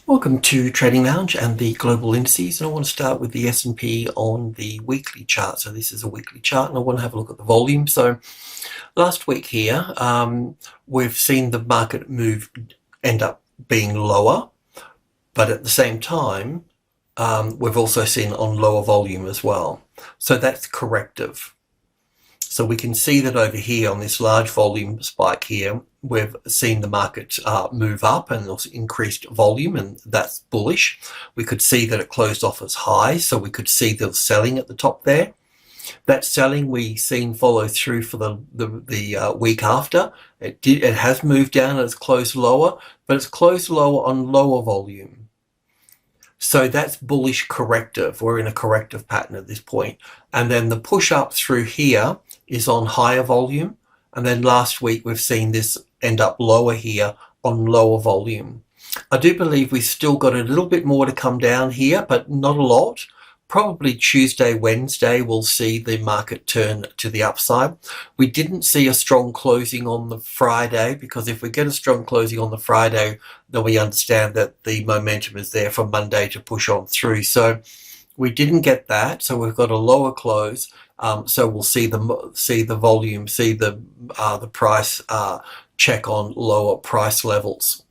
Welcome to Trading Lounge and the global indices, and I want to start with the S&P on the weekly chart. So this is a weekly chart, and I want to have a look at the volume. So last week here, we've seen the market end up being lower, but at the same time, we've also seen on lower volume as well. So that's corrective. So we can see that over here on this large volume spike here, we've seen the market move up and also increased volume, and that's bullish. We could see that it closed off as high, so we could see the selling at the top there. That selling we seen follow through for the week after. It has moved down and it's closed lower, but it's closed lower on lower volume. So that's bullish corrective. We're in a corrective pattern at this point. And then the push up through here is on higher volume. And then last week we've seen this end up lower here on lower volume. I do believe we've still got a little bit more to come down here, but not a lot. Probably Tuesday, Wednesday, we'll see the market turn to the upside. We didn't see a strong closing on the Friday, because if we get a strong closing on the Friday, then we understand that the momentum is there for Monday to push on through. So we didn't get that. So we've got a lower close. So we'll see the volume, see the price check on lower price levels.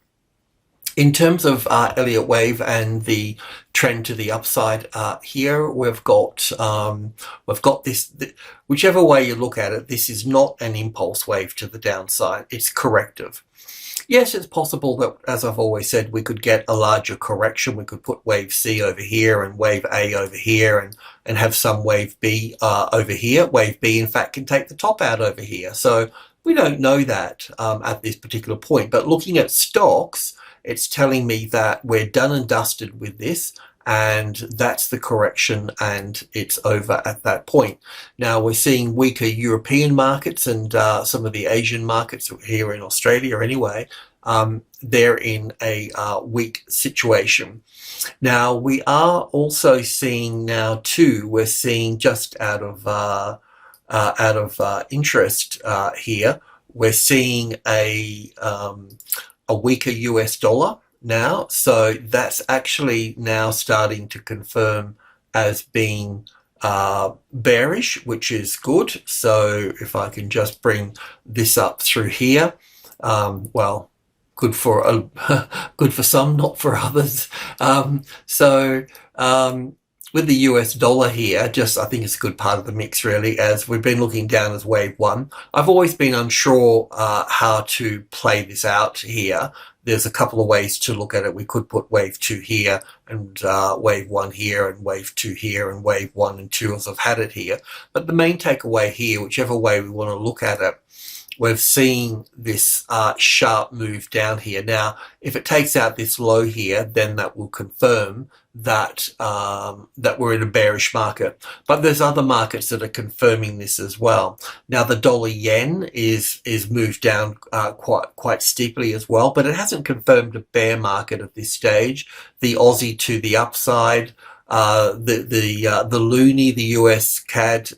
In terms of Elliott wave and the trend to the upside, here we've got this. Whichever way you look at it, this is not an impulse wave to the downside. It's corrective. Yes, it's possible that, as I've always said, we could get a larger correction. We could put wave C over here and wave A over here, and have some wave B over here. Wave B, in fact, can take the top out over here. So we don't know that at this particular point. But looking at stocks, it's telling me that we're done and dusted with this, and that's the correction, and it's over at that point. Now we're seeing weaker European markets and some of the Asian markets here in Australia anyway. They're in a weak situation. Now we are also seeing now too, we're seeing just out of interest here, we're seeing a weaker US dollar now. So that's actually now starting to confirm as being bearish, which is good. So if I can just bring this up through here, well, good for some, not for others. With the US dollar here, I think it's a good part of the mix really, as we've been looking down as wave one. I've always been unsure how to play this out here. There's a couple of ways to look at it. We could put wave two here and wave one here and wave two here and wave one and two as I've had it here. But the main takeaway here, whichever way we want to look at it, we've seen this sharp move down here. Now, if it takes out this low here, then that will confirm that that we're in a bearish market. But there's other markets that are confirming this as well. Now, the dollar yen is moved down quite steeply as well, but it hasn't confirmed a bear market at this stage. The Aussie to the upside. The loonie, the US CAD,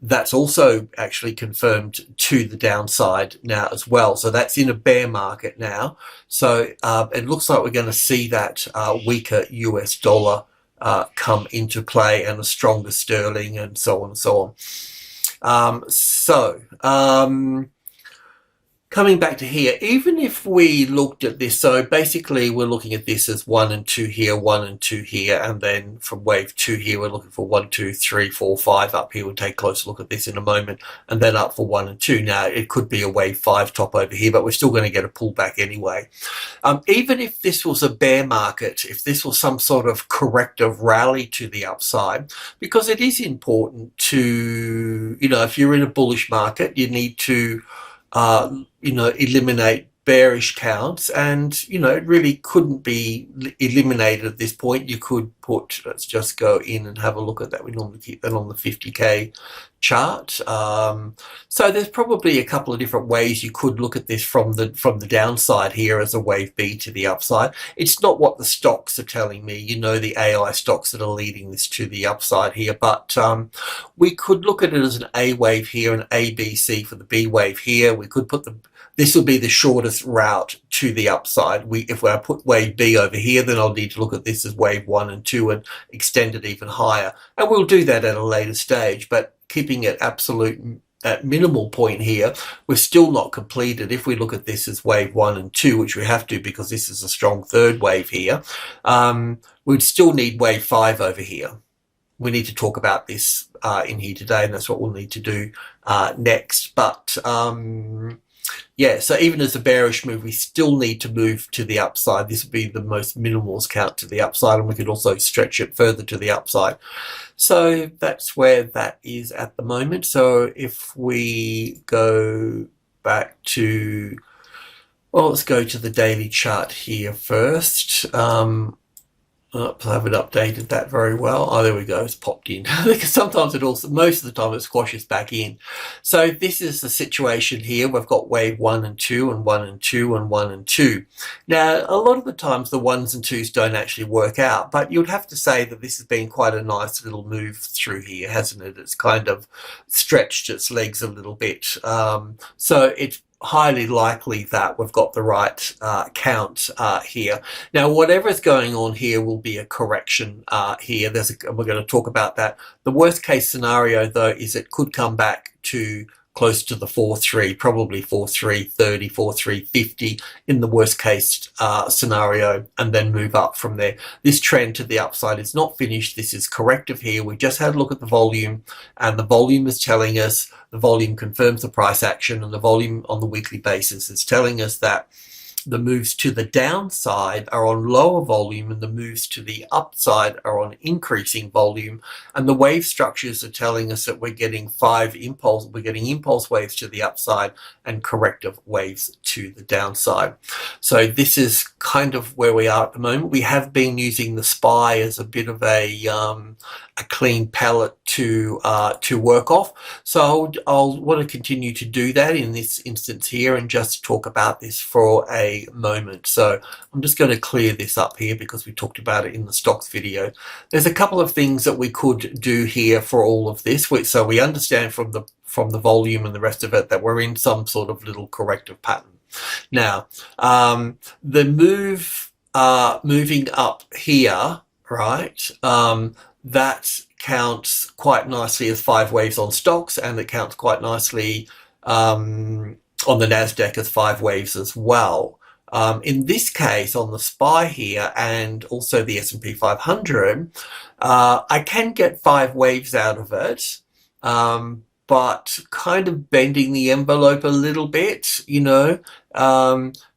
that's also actually confirmed to the downside now as well. So that's in a bear market now. So it looks like we're going to see that weaker US dollar come into play, and a stronger sterling, and so on and so on. Coming back to here, even if we looked at this, so basically we're looking at this as 1 and 2 here, 1 and 2 here, and then from wave 2 here, we're looking for 1, 2, 3, 4, 5 up here. We'll take a closer look at this in a moment, and then up for 1 and 2. Now, it could be a wave 5 top over here, but we're still going to get a pullback anyway. Even if this was a bear market, if this was some sort of corrective rally to the upside, because it is important to, if you're in a bullish market, you need to eliminate bearish counts, and it really couldn't be eliminated at this point. You could put, let's just go in and have a look at that. We normally keep that on the 50k chart. So there's probably a couple of different ways you could look at this from the downside here as a wave B to the upside. It's not what the stocks are telling me, you know, the AI stocks that are leading this to the upside here, but we could look at it as an A wave here, an A, B, C for the B wave here. We could put this will be the shortest route to the upside. If I put wave B over here, then I'll need to look at this as wave 1 and 2 and extend it even higher. And we'll do that at a later stage, but keeping it absolute at minimal point here, we're still not completed. If we look at this as wave 1 and 2, which we have to because this is a strong third wave here, we'd still need wave 5 over here. We need to talk about this in here today, and that's what we'll need to do next. But yeah, so even as a bearish move, we still need to move to the upside. This would be the most minimalist count to the upside, and we could also stretch it further to the upside. So that's where that is at the moment. So if we go back to, well, let's go to the daily chart here first. Oops, I haven't updated that very well. Oh, there we go. It's popped in. Because sometimes it also, most of the time, it squashes back in. So this is the situation here. We've got wave 1 and 2 and 1 and 2 and 1 and 2. Now, a lot of the times the 1s and 2s don't actually work out, but you'd have to say that this has been quite a nice little move through here, hasn't it? It's kind of stretched its legs a little bit. So it's highly likely that we've got the right count here. Now, whatever's going on here will be a correction here. We're going to talk about that. The worst case scenario, though, is it could come back to close to the 4.3, probably 4.330, 4.350 in the worst case scenario, and then move up from there. This trend to the upside is not finished. This is corrective here. We just had a look at the volume, and the volume is telling us, the volume confirms the price action, and the volume on the weekly basis is telling us that the moves to the downside are on lower volume and the moves to the upside are on increasing volume, and the wave structures are telling us that we're getting impulse waves to the upside and corrective waves to the downside. So this is kind of where we are at the moment. We have been using the SPY as a bit of a clean palette to work off. So I'll want to continue to do that in this instance here and just talk about this for a moment. So I'm just going to clear this up here because we talked about it in the stocks video. There's a couple of things that we could do here for all of this. So we understand from the volume and the rest of it that we're in some sort of little corrective pattern. Now, the moving up here, right, that counts quite nicely as 5 waves on stocks, and it counts quite nicely on the Nasdaq as 5 waves as well. In this case, on the SPY here and also the SP500, I can get 5 waves out of it, but kind of bending the envelope a little bit, you know.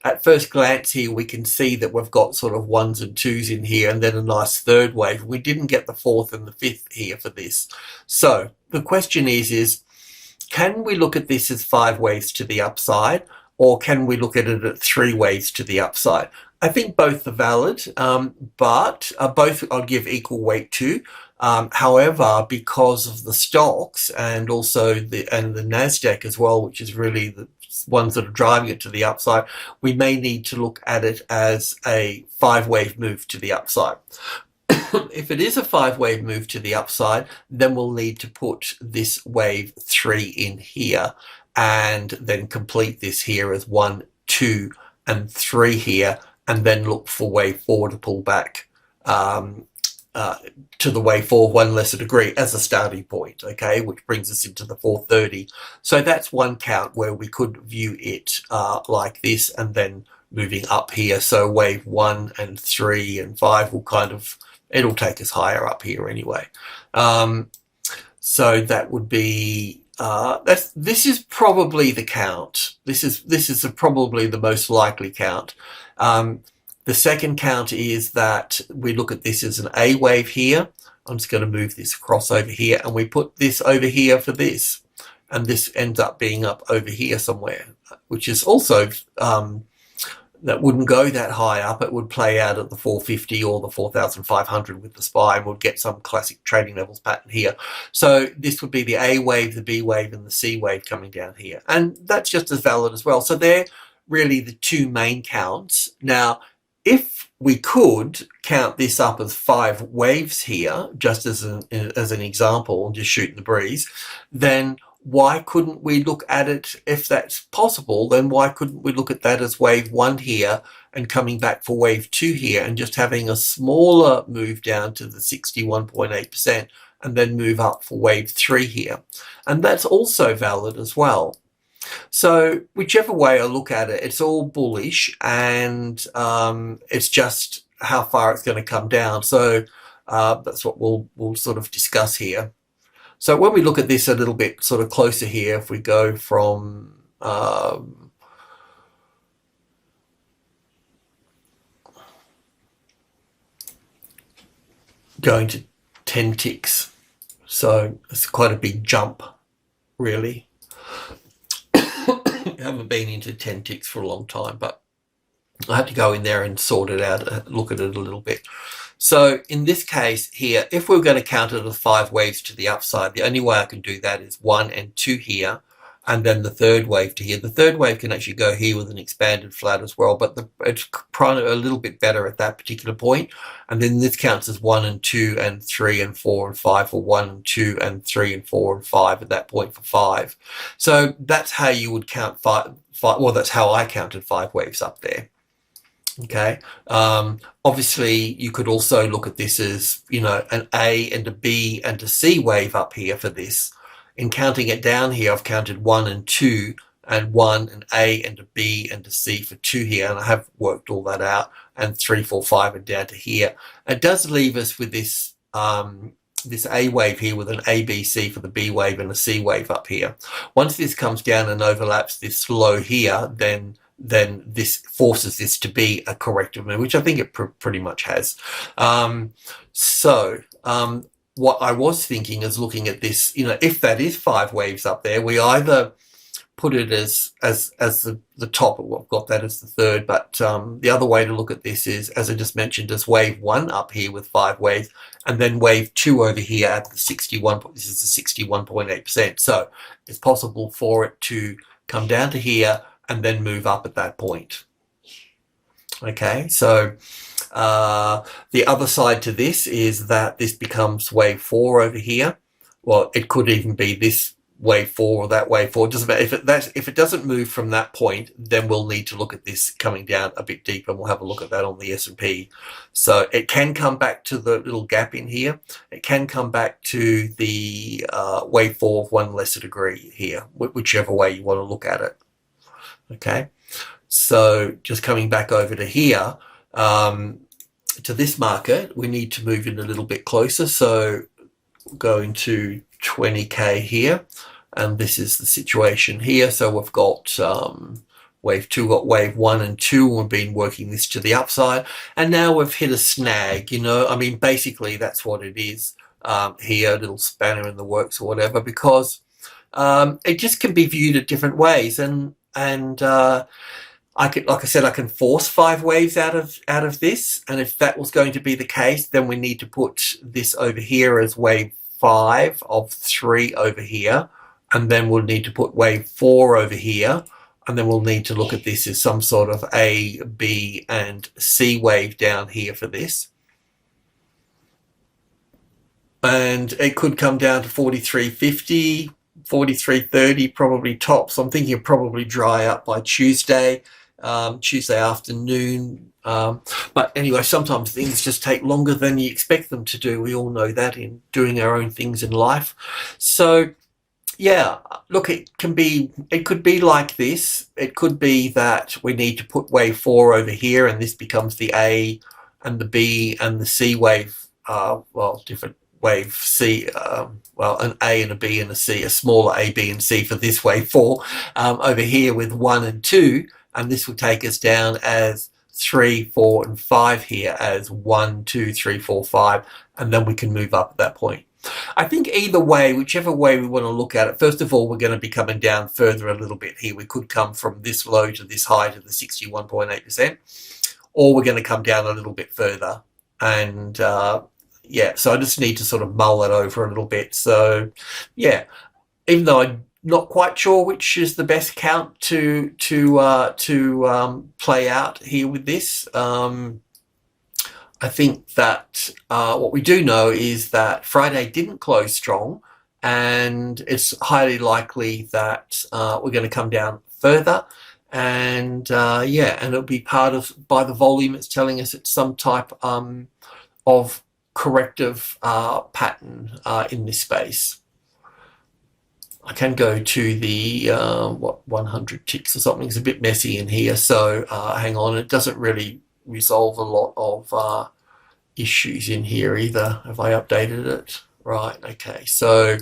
At first glance here, we can see that we've got sort of 1s and 2s in here and then a nice third wave. We didn't get the 4th and the 5th here for this. So the question is can we look at this as 5 waves to the upside, or can we look at it at 3 waves to the upside? I think both are valid, but both I'll give equal weight to. However, because of the stocks and also the Nasdaq as well, which is really the ones that are driving it to the upside, we may need to look at it as a 5-wave move to the upside. If it is a 5-wave move to the upside, then we'll need to put this wave 3 in here and then complete this here as 1, 2, and 3 here, and then look for wave 4 to pull back to the wave 4 1 lesser degree as a starting point, okay, which brings us into the 430. So that's one count where we could view it like this, and then moving up here. So wave 1 and 3 and 5 will kind of, it'll take us higher up here anyway. So that would be this is probably the count. This is probably the most likely count. The second count is that we look at this as an A wave here. I'm just going to move this across over here, and we put this over here for this, and this ends up being up over here somewhere, which is also that wouldn't go that high up. It would play out at the 450 or the 4,500 with the SPY, and we'd get some classic trading levels pattern here. So this would be the A wave, the B wave, and the C wave coming down here. And that's just as valid as well. So they're really the two main counts. Now, if we could count this up as 5 waves here, just as an example, just shooting the breeze, then why couldn't we look at it, if that's possible, then why couldn't we look at that as wave 1 here and coming back for wave 2 here and just having a smaller move down to the 61.8% and then move up for wave 3 here? And that's also valid as well. So whichever way I look at it, it's all bullish, and it's just how far it's going to come down. So that's what we'll sort of discuss here. So when we look at this a little bit sort of closer here, if we go from going to 10 ticks, so it's quite a big jump, really. I haven't been into 10 ticks for a long time, but I had to go in there and sort it out, look at it a little bit. So in this case here, if we're going to count it as 5 waves to the upside, the only way I can do that is 1 and 2 here, and then the third wave to here. The third wave can actually go here with an expanded flat as well, but it's probably a little bit better at that particular point. And then this counts as 1 and 2 and 3 and 4 and 5, or 1 and 2 and 3 and 4 and 5 at that point for 5. So that's how you would count 5. Well, that's how I counted 5 waves up there. Okay. Obviously you could also look at this as, you know, an A and a B and a C wave up here for this. In counting it down here, I've counted 1 and 2 and 1 and A and a B and a C for 2 here, and I have worked all that out, and 3, 4, 5 and down to here. It does leave us with this this A wave here with an A, B, C for the B wave and a C wave up here. Once this comes down and overlaps this low here, then this forces this to be a corrective move, which I think it pretty much has. What I was thinking is looking at this, you know, if that is 5 waves up there, we either put it as the top, I've got that as the third, but the other way to look at this is, as I just mentioned, as wave 1 up here with 5 waves, and then wave 2 over here at the 61, this is the 61.8%. So it's possible for it to come down to here and then move up at that point. Okay, so the other side to this is that this becomes wave 4 over here. Well, it could even be this wave 4 or that wave 4. It doesn't matter. If it doesn't move from that point, then we'll need to look at this coming down a bit deeper, and we'll have a look at that on the S&P. So it can come back to the little gap in here. It can come back to the wave 4 of 1 lesser degree here, whichever way you want to look at it. Okay, so just coming back over to here, to this market, we need to move in a little bit closer. So going to 20k here, and this is the situation here. So we've got wave 2, got wave 1 and 2, and we've been working this to the upside, and now we've hit a snag. You know, I mean, basically that's what it is here, a little spanner in the works or whatever, because it just can be viewed at different ways, and I could, like I said, I can force 5 waves out of this, and if that was going to be the case, then we need to put this over here as wave 5 of 3 over here, and then we'll need to put wave 4 over here, and then we'll need to look at this as some sort of A, B, and C wave down here for this. And it could come down to 43.50, 43.30 probably tops. I'm thinking it'll probably dry up by Tuesday afternoon. But anyway, sometimes things just take longer than you expect them to do. We all know that in doing our own things in life. So yeah, look, it could be like this. It could be that we need to put wave 4 over here, and this becomes the A and the B and the C wave, well, different wave C, well, an A and a B and a C, a smaller A, B, and C for this wave 4 over here with 1 and 2, and this will take us down as 3, 4, and 5 here as 1, 2, 3, 4, 5, and then we can move up at that point. I think either way, whichever way we want to look at it, first of all, we're going to be coming down further a little bit here. We could come from this low to this high to the 61.8%, or we're going to come down a little bit further. And yeah, so I just need to sort of mull that over a little bit. So yeah, even though I'm not quite sure which is the best count to play out here with this, I think that what we do know is that Friday didn't close strong, and it's highly likely that we're going to come down further. And yeah, and it'll be part of, by the volume, it's telling us it's some type of corrective pattern in this space. I can go to the 100 ticks or something. It's a bit messy in here, so hang on. It doesn't really resolve a lot of issues in here either. Have I updated it? Right, okay. So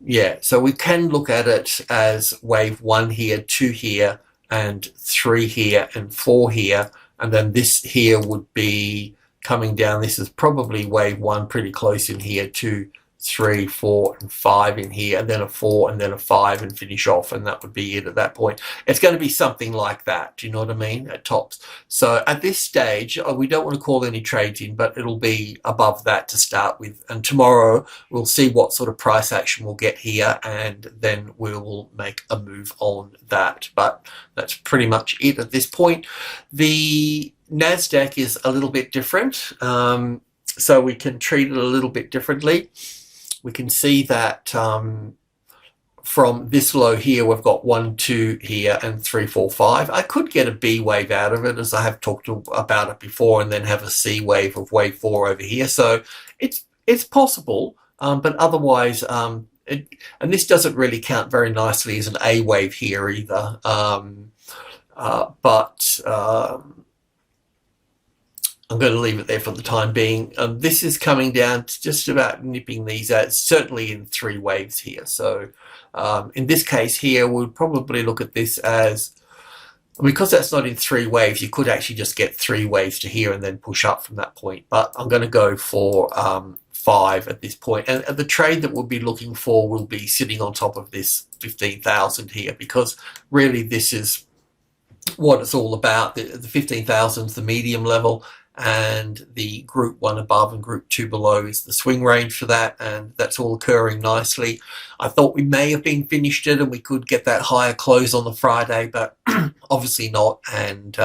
yeah, so we can look at it as wave 1 here, 2 here, and 3 here, and 4 here, and then this here would be coming down. This is probably wave 1, pretty close in here, 2, 3, 4, and 5 in here, and then a 4, and then a 5, and finish off, and that would be it at that point. It's going to be something like that, do you know what I mean, at tops. So at this stage, we don't want to call any trades in, but it'll be above that to start with, and tomorrow we'll see what sort of price action we'll get here, and then we will make a move on that. But that's pretty much it at this point. The Nasdaq is a little bit different, so we can treat it a little bit differently. We can see that from this low here, we've got 1, 2 here, and 3, 4, 5. I could get a B wave out of it, as I have talked about it before, and then have a C wave of wave 4 over here. So it's possible, but otherwise, and this doesn't really count very nicely as an A wave here either. I'm going to leave it there for the time being. This is coming down to just about nipping these out, certainly in 3 waves here. So in this case here, we'll probably look at this as, because that's not in 3 waves, you could actually just get 3 waves to here and then push up from that point. But I'm going to go for 5 at this point. And the trade that we'll be looking for will be sitting on top of this 15,000 here, because really this is what it's all about. The 15,000 is the medium level, and the group 1 above and group 2 below is the swing range for that, and that's all occurring nicely. I thought we may have been finished it and we could get that higher close on the Friday, but obviously not, and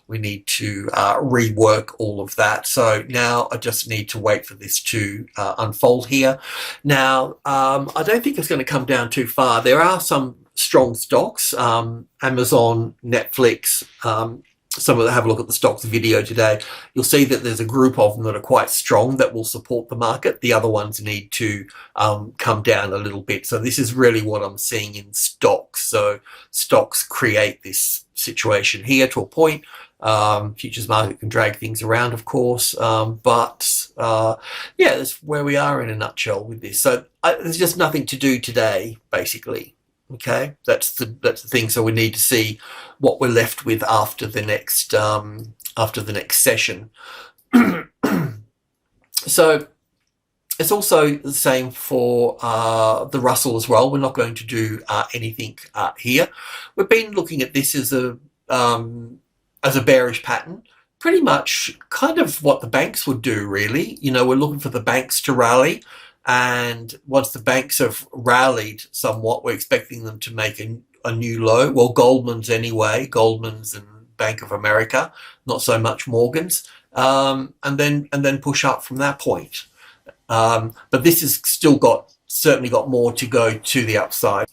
we need to rework all of that. So now I just need to wait for this to unfold here. Now, I don't think it's going to come down too far. There are some strong stocks, Amazon, Netflix, some of them. Have a look at the stocks video today. You'll see that there's a group of them that are quite strong that will support the market. The other ones need to come down a little bit. So this is really what I'm seeing in stocks. So stocks create this situation here to a point. Futures market can drag things around, of course, but yeah, that's where we are in a nutshell with this. So there's just nothing to do today, basically. Okay, that's the thing. So we need to see what we're left with after the next session. So it's also the same for the Russell as well. We're not going to do anything here. We've been looking at this as a bearish pattern, pretty much kind of what the banks would do, really. You know, we're looking for the banks to rally. And once the banks have rallied somewhat, we're expecting them to make a new low. Well, Goldman's anyway, Goldman's and Bank of America, not so much Morgan's, and then push up from that point. But this has still certainly got more to go to the upside.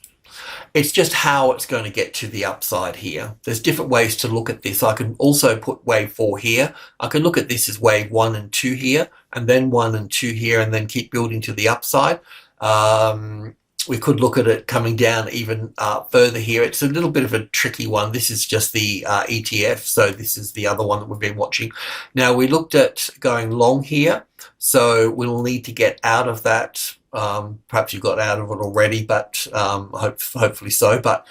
It's just how it's going to get to the upside here. There's different ways to look at this. I can also put wave 4 here. I can look at this as wave 1 and 2 here, and then 1 and 2 here, and then keep building to the upside. We could look at it coming down even further here. It's a little bit of a tricky one. This is just the ETF, so this is the other one that we've been watching. Now, we looked at going long here, So we'll need to get out of that. Perhaps you got out of it already, but hopefully so. But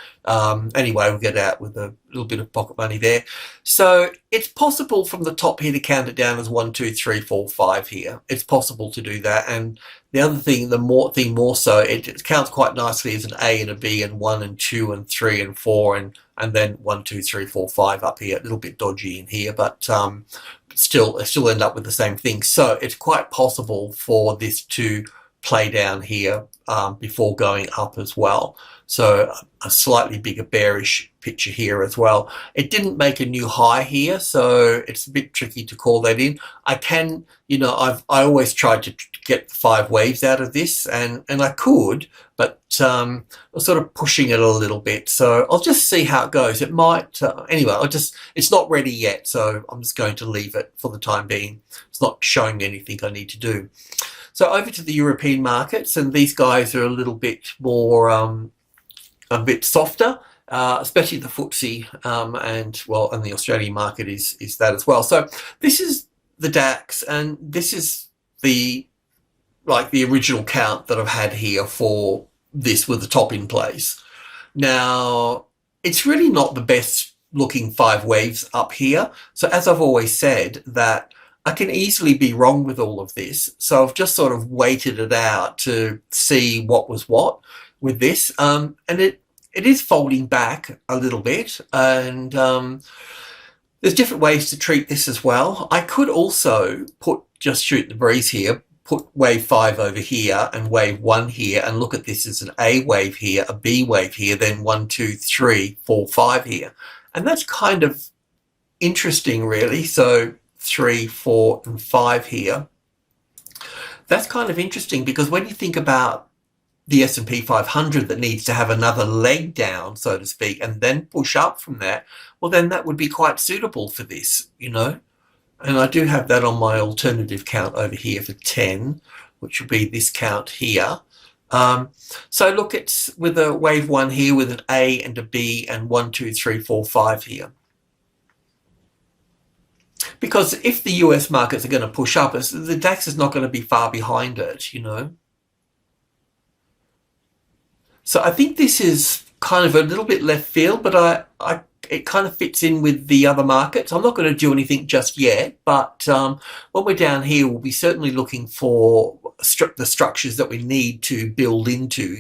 anyway, we'll get out with a little bit of pocket money there. So it's possible from the top here to count it down as 1, 2, 3, 4, 5 here. It's possible to do that. And the other thing, more so, it counts quite nicely as an A and a B and 1 and 2 and 3 and 4 and then 1, 2, 3, 4, 5 up here. A little bit dodgy in here, but still end up with the same thing. So it's quite possible for this to play down here before going up as well. So a slightly bigger bearish picture here as well. It didn't make a new high here, so it's a bit tricky to call that in. I can, I always tried to get 5 waves out of this, and I could, but I'm sort of pushing it a little bit. So I'll just see how it goes. It might, anyway, it's not ready yet, so I'm just going to leave it for the time being. It's not showing me anything I need to do. So over to the European markets, and these guys are a little bit more, a bit softer, especially the FTSE, and the Australian market is that as well. So this is the DAX, and this is the original count that I've had here for this with the top in place. Now, it's really not the best looking 5 waves up here. So as I've always said, that I can easily be wrong with all of this. So I've just sort of waited it out to see what was what with this. And it is folding back a little bit. And there's different ways to treat this as well. I could also just shoot the breeze here, put wave 5 over here and wave 1 here, and look at this as an A wave here, a B wave here, then 1, 2, 3, 4, 5 here. And that's kind of interesting, really. So 3, 4, and 5 here. That's kind of interesting, because when you think about the SP500 that needs to have another leg down, so to speak, and then push up from that, well, then that would be quite suitable for this, And I do have that on my alternative count over here for 10, which will be this count here. So look, it's with a wave 1 here with an A and a B and 1, 2, 3, 4, 5 here. Because if the US markets are going to push up, the DAX is not going to be far behind it, So I think this is kind of a little bit left field, but it kind of fits in with the other markets. I'm not going to do anything just yet, but when we're down here, we'll be certainly looking for the structures that we need to build into,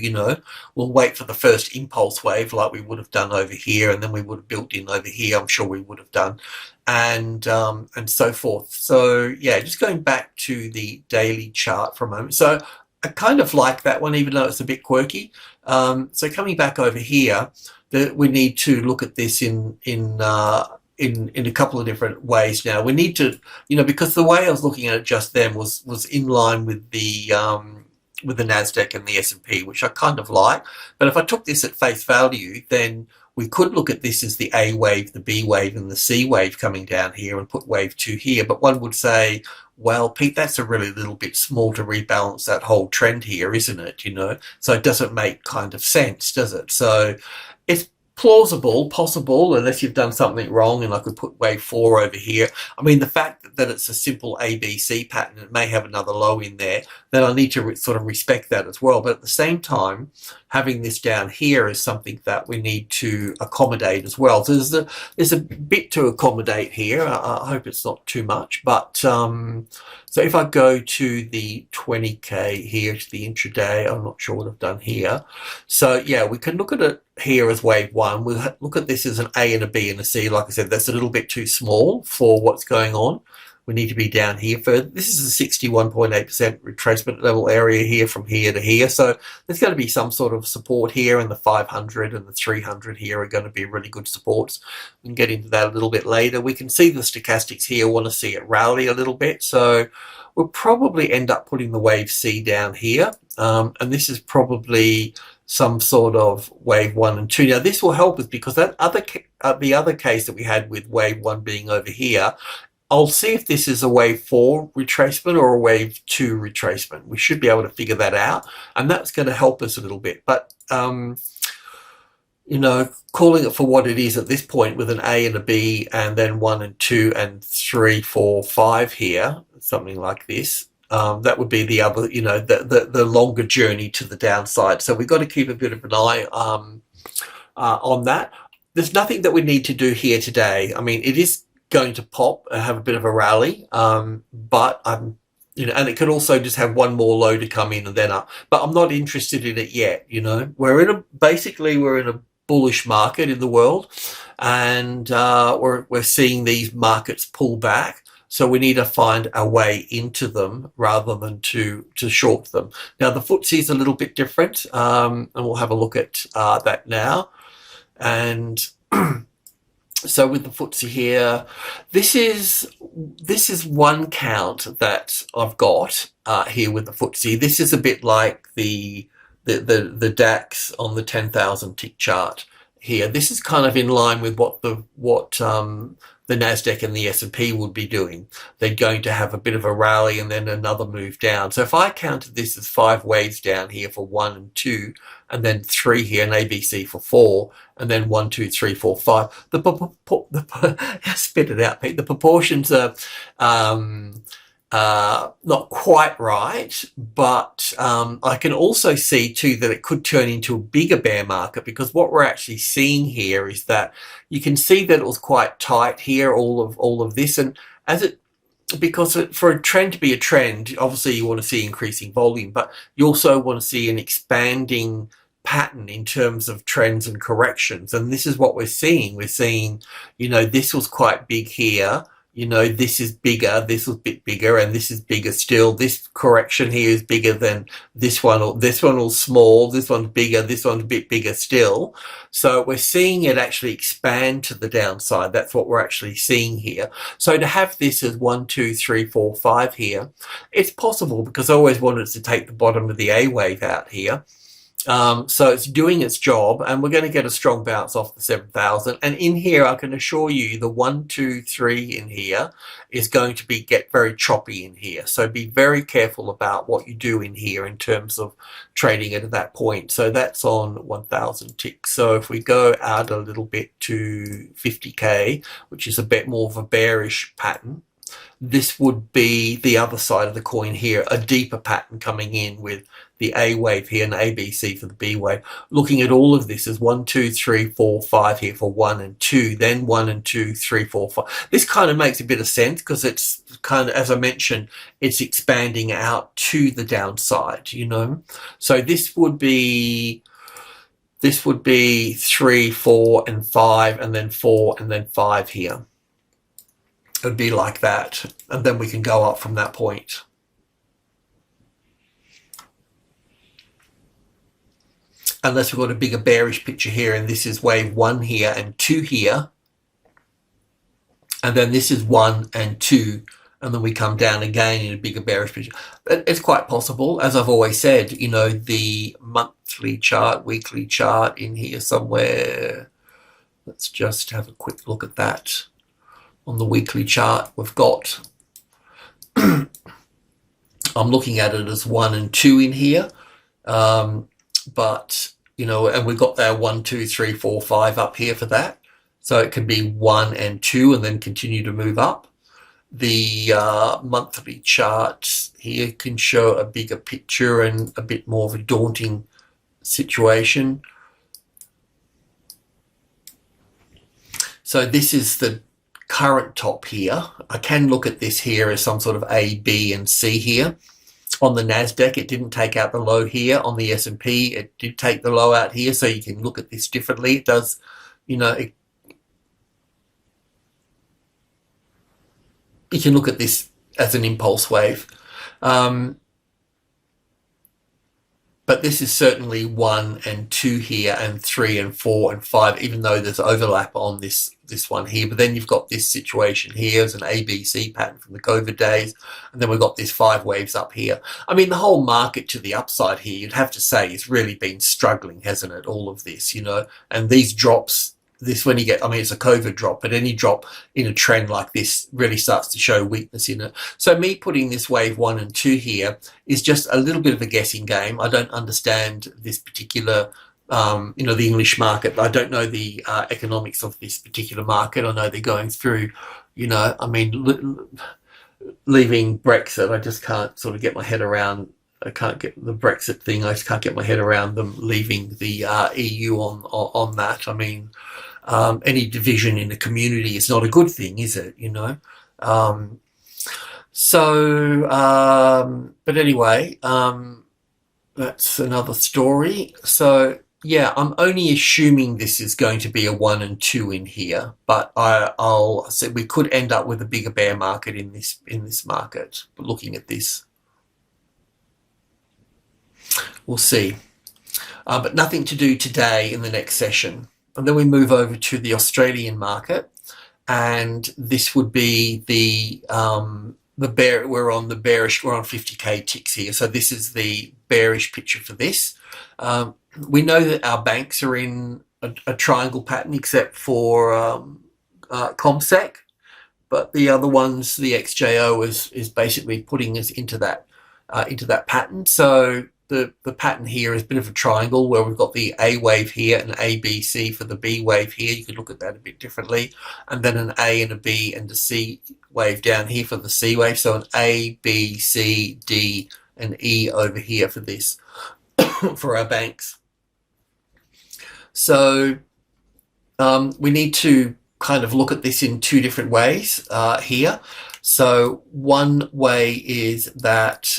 We'll wait for the first impulse wave like we would have done over here, and then we would have built in over here, I'm sure we would have done, and so forth. So yeah, just going back to the daily chart for a moment. So I kind of like that one, even though it's a bit quirky. So coming back over here, we need to look at this in a couple of different ways now. We need to, because the way I was looking at it just then was in line with the Nasdaq and the S&P, which I kind of like. But if I took this at face value, then we could look at this as the A wave, the B wave, and the C wave coming down here, and put wave 2 here. But one would say, well, Pete, that's a really little bit small to rebalance that whole trend here, isn't it? So it doesn't make kind of sense, does it? So it's plausible, possible, unless you've done something wrong, and I could put wave 4 over here. I mean, the fact that it's a simple ABC pattern, it may have another low in there, then I need to sort of respect that as well. But at the same time, having this down here is something that we need to accommodate as well. So there's a bit to accommodate here. I hope it's not too much, but so if I go to the 20K here, to the intraday, I'm not sure what I've done here. So yeah, we can look at it here as wave 1. We'll look at this as an A and a B and a C. Like I said, that's a little bit too small for what's going on. We need to be down here further. This is a 61.8% retracement level area here from here to here. So there's going to be some sort of support here, and the 500 and the 300 here are going to be really good supports. We can get into that a little bit later. We can see the stochastics here want to see it rally a little bit. So we'll probably end up putting the wave C down here. And this is probably some sort of wave 1 and 2. Now this will help us, because that the other case that we had with wave 1 being over here, I'll see if this is a wave 4 retracement or a wave 2 retracement. We should be able to figure that out, and that's going to help us a little bit. But calling it for what it is at this point, with an A and a B, and then 1 and 2 and 3, 4, 5 here, something like this, That would be the other, the longer journey to the downside. So we've got to keep a bit of an eye on that. There's nothing that we need to do here today. I mean, it is going to pop and have a bit of a rally, but I'm, and it could also just have one more low to come in and then up. But I'm not interested in it yet. We're in a bullish market in the world, and we're seeing these markets pull back. So we need to find a way into them rather than to short them. Now the FTSE is a little bit different, and we'll have a look at that now. And so with the FTSE here, this is one count that I've got here with the FTSE. This is a bit like the DAX on the 10,000 tick chart here. This is kind of in line with what the Nasdaq and the S&P would be doing. They're going to have a bit of a rally and then another move down. So if I counted this as 5 waves down here for 1 and 2, and then 3 here, and ABC for 4, and then 1, 2, 3, 4, 5. Spit it out, Pete. The proportions are not quite right, but I can also see too that it could turn into a bigger bear market, because what we're actually seeing here is that you can see that it was quite tight here, all of this, and because for a trend to be a trend, obviously you want to see increasing volume, but you also want to see an expanding pattern in terms of trends and corrections. And this is what we're seeing. We're seeing, this was quite big here. This is bigger, this was a bit bigger, and this is bigger still. This correction here is bigger than this one, or this one was small, this one's bigger, this one's a bit bigger still. So we're seeing it actually expand to the downside. That's what we're actually seeing here. So to have this as 1, 2, 3, 4, 5 here, it's possible, because I always wanted to take the bottom of the A wave out here. So it's doing its job, and we're going to get a strong bounce off the 7,000. And in here, I can assure you the 1, 2, 3 in here is going to get very choppy in here. So be very careful about what you do in here in terms of trading it at that point. So that's on 1,000 ticks. So if we go out a little bit to 50K, which is a bit more of a bearish pattern, this would be the other side of the coin here, a deeper pattern coming in with the A wave here and ABC for the B wave. Looking at all of this as 1, 2, 3, 4, 5 here for 1 and 2, then 1 and 2, 3, 4, 5. This kind of makes a bit of sense, because it's kind of, as I mentioned, it's expanding out to the downside, So this would be 3, 4, and 5, and then 4, and then 5 here. It would be like that, and then we can go up from that point. Unless we've got a bigger bearish picture here, and this is wave 1 here and 2 here, and then this is 1 and 2, and then we come down again in a bigger bearish picture. It's quite possible, as I've always said, the monthly chart, weekly chart in here somewhere. Let's just have a quick look at that. On the weekly chart, we've got, I'm looking at it as 1 and 2 in here, but, and we've got that 1, 2, 3, 4, 5 up here for that. So it can be 1 and 2 and then continue to move up. The monthly chart here can show a bigger picture and a bit more of a daunting situation. So this is the current top here. I can look at this here as some sort of A, B, and C here. On the Nasdaq, it didn't take out the low here. On the S&P, it did take the low out here, so you can look at this differently. It does, you can look at this as an impulse wave. But this is certainly 1 and 2 here, and 3 and 4 and 5, even though there's overlap on this one here. But then you've got this situation here as an ABC pattern from the COVID days, and then we've got this 5 waves up here. I mean, the whole market to the upside here, you'd have to say, it's really been struggling, hasn't it? All of this, and these drops. When you get, it's a COVID drop, but any drop in a trend like this really starts to show weakness in it. So me putting this wave 1 and 2 here is just a little bit of a guessing game. I don't understand this particular, the English market. I don't know the economics of this particular market. I know they're going through, leaving Brexit, I just can't sort of get my head around. I can't get the Brexit thing. I just can't get my head around them leaving the EU on that. I mean, any division in the community is not a good thing, is it? You know. But anyway, that's another story. So yeah, I'm only assuming this is going to be a 1 and 2 in here, but I'll say we could end up with a bigger bear market in this market. Looking at this, we'll see. But nothing to do today in the next session. And then we move over to the Australian market, and this would be the bear. We're on the bearish. We're on 50k ticks here. So this is the bearish picture for this. We know that our banks are in a triangle pattern, except for ComSec, but the other ones, the XJO is basically putting us into that pattern. So the pattern here is a bit of a triangle where we've got the A wave here and A, B, C for the B wave here. You could look at that a bit differently, and then an A and a B and a C wave down here for the C wave. So an A, B, C, D, and E over here for this for our banks. So we need to kind of look at this in two different ways here. So one way is that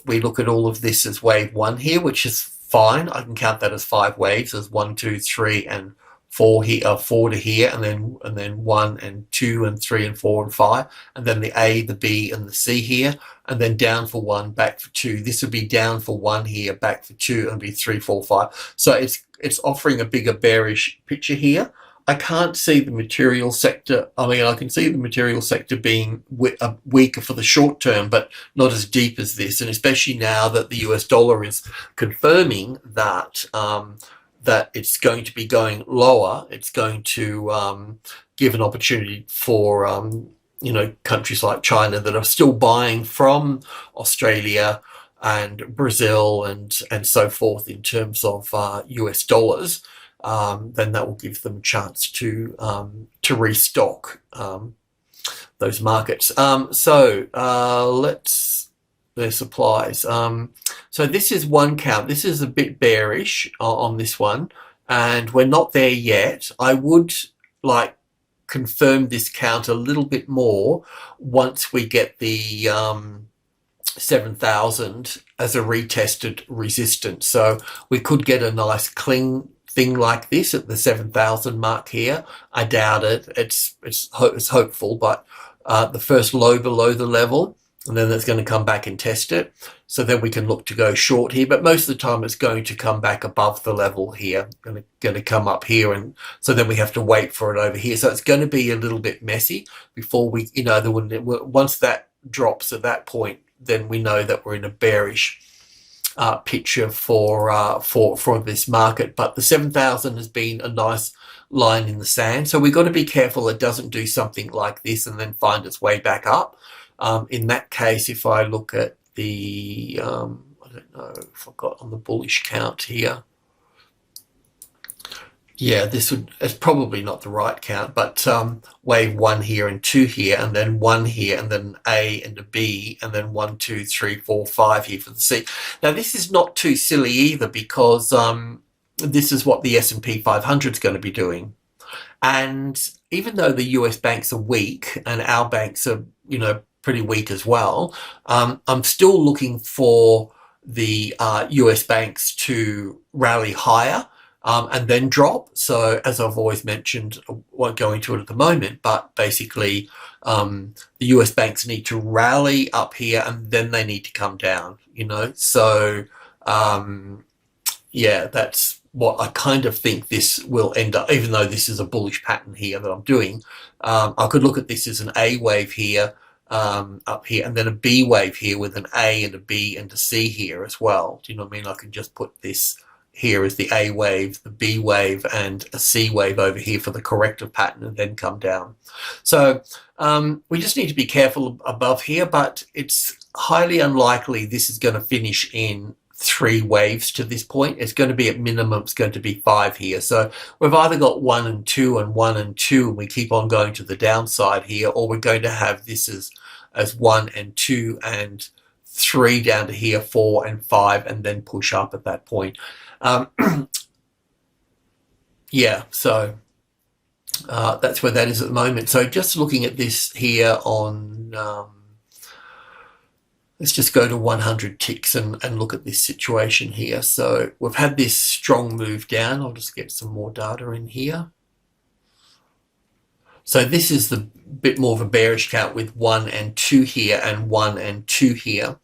we look at all of this as wave 1 here, which is fine. I can count that as 5 waves. There's 1, 2, 3, and 4 here, 4 to here, and then 1 and 2 and 3 and 4 and 5, and then the A, the B, and the C here, and then down for 1, back for 2. This would be down for 1 here, back for 2, and be 3, 4, 5. So it's offering a bigger bearish picture here. I can't see the material sector. I mean, I can see the material sector being weaker for the short term, but not as deep as this. And especially now that the US dollar is confirming that that it's going to be going lower, it's going to give an opportunity for you know, countries like China that are still buying from Australia and Brazil and so forth in terms of US dollars. Then that will give them a chance to restock those markets. Their supplies. So this is one count. This is a bit bearish on this one, and we're not there yet. I would like confirm this count a little bit more once we get the 7,000 as a retested resistance. So we could get a nice clean thing like this at the 7,000 mark here. I doubt it. It's hopeful, but the first low below the level, and then it's going to come back and test it. So then we can look to go short here, but most of the time it's going to come back above the level here, going to come up here, and so then we have to wait for it over here. So it's going to be a little bit messy before we, you know, once that drops at that point, then we know that we're in a bearish picture for this market. But the 7,000 has been a nice line in the sand, so we've got to be careful it doesn't do something like this and then find its way back up. In that case, if I look at the I don't know if I've got on the bullish count here, yeah, it's probably not the right count, but wave 1 here and 2 here, and then 1 here, and then A and a B, and then 1, 2, 3, 4, 5 here for the C. Now this is not too silly either, because this is what the SP500 is going to be doing. And even though the US banks are weak and our banks are, you know, pretty weak as well, I'm still looking for the US banks to rally higher and then drop. So as I've always mentioned, I won't go into it at the moment, but basically the US banks need to rally up here and then they need to come down, you know. So yeah, that's what I kind of think this will end up, even though this is a bullish pattern here that I'm doing. I could look at this as an A wave here, up here, and then a B wave here with an A and a B and a C here as well. Do you know what I mean? I can just put this here as the A wave, the B wave, and a C wave over here for the corrective pattern, and then come down. So we just need to be careful above here, but it's highly unlikely this is going to finish in 3 waves to this point. It's going to be at minimum, it's going to be 5 here. So we've either got 1 and 2 and 1 and 2, and we keep on going to the downside here, or we're going to have this as as 1 and 2 and 3 down to here, 4 and 5, and then push up at that point. Yeah, so that's where that is at the moment. So just looking at this here on, let's just go to 100 ticks and look at this situation here. So we've had this strong move down. I'll just get some more data in here. So this is the bit more of a bearish count with 1 and 2 here and 1 and 2 here.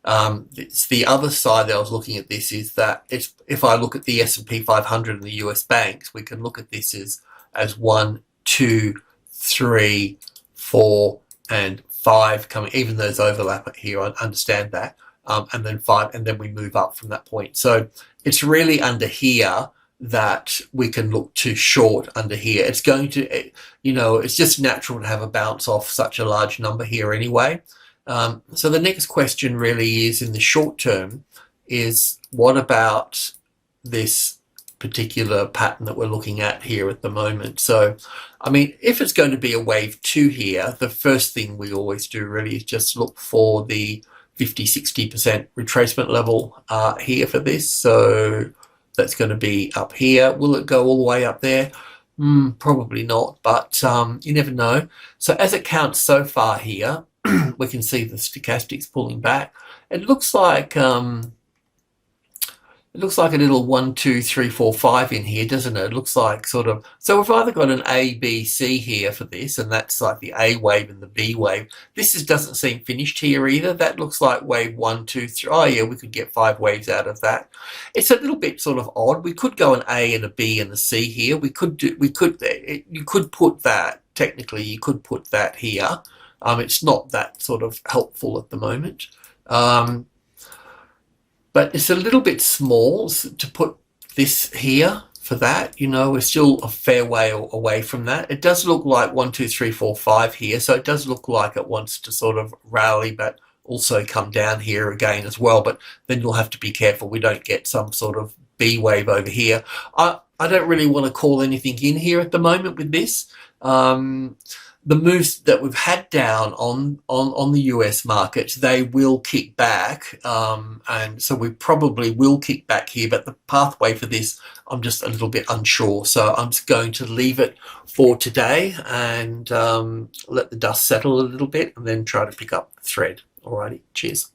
It's the other side that I was looking at this is that if I look at the SP 500 and the US banks, we can look at this as 1, 2, 3, 4, and 5 coming, even those overlap here, I understand that, and then 5, and then we move up from that point. So it's really under here that we can look to short under here. It's going to, you know, it's just natural to have a bounce off such a large number here anyway. So the next question really is, in the short term, is what about this particular pattern that we're looking at here at the moment? So, I mean, if it's going to be a wave 2 here, the first thing we always do really is just look for the 50-60% retracement level here for this. So that's going to be up here. Will it go all the way up there? Probably not, but you never know. So as it counts so far here, we can see the stochastics pulling back. It looks like a little 1, 2, 3, 4, 5 in here, doesn't it? It looks like sort of, so we've either got an A, B, C here for this, and that's like the A wave and the B wave. This doesn't seem finished here either. That looks like wave 1, 2, 3. Oh yeah, we could get 5 waves out of that. It's a little bit sort of odd. We could go an A and a B and a C here. You could put that, technically you could put that here. It's not that sort of helpful at the moment. But it's a little bit small to put this here for that. You know, we're still a fair way away from that. It does look like 1, 2, 3, 4, 5 here. So it does look like it wants to sort of rally, but also come down here again as well. But then you'll have to be careful we don't get some sort of B wave over here. I don't really want to call anything in here at the moment with this. The moves that we've had down on the US markets, they will kick back, and so we probably will kick back here, but the pathway for this, I'm just a little bit unsure. So I'm just going to leave it for today and let the dust settle a little bit and then try to pick up the thread. Alrighty, cheers.